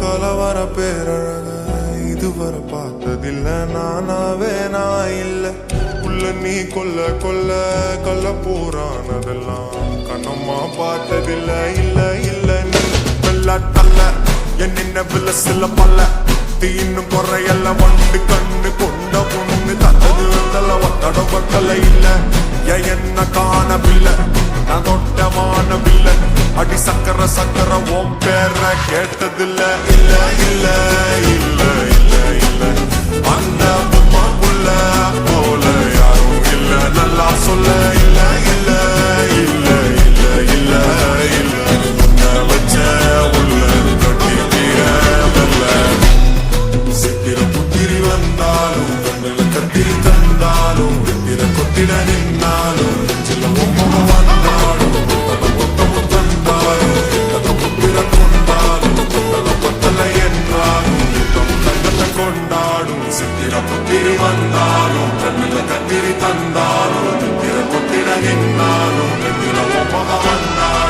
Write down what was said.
கலவர பேரழக இதுவரை பார்த்ததில்ல நானாவே நான் இல்ல உள்ள நீ கொல்ல கொல்ல கள்ள போறானதெல்லாம் கண்ணம்மா பார்த்ததில்ல இல்ல இல்ல நீ வெள்ளாட்டல்ல என்ன விலசில பல்ல தீன்னு குறையல்ல வண்டு கண்ணு கொண்ட பொண்ணு தந்தது வந்தல ஒத்தட பத்தல இல்ல என்ன காணவில்லை நான் தொட்டமானவில்லை அடி சக்கர சக்கர ஓம் பேர கேட்டதில்ல இல்ல இல்ல இல்ல இல்ல இல்ல அந்த பொம்மாக்குள்ள போல யாரும் இல்ல நல்லா சொல்ல இல்ல இல்ல இல்ல இல்ல இல்ல இல்ல வச்ச உள்ள கட்டி தீரவல்ல சித்திர புத்திரி வந்தாலும் கண்ணுல கத்திரி தந்தாலும் வெத்திர கொத்திட நின்னாலும் சில பொம்மை வந்தாலும் புத்திரி வந்தாலும் கண்ணுல கத்திரி தந்தாலும் திர கொத்திட நின்னாலும் வந்தாலும்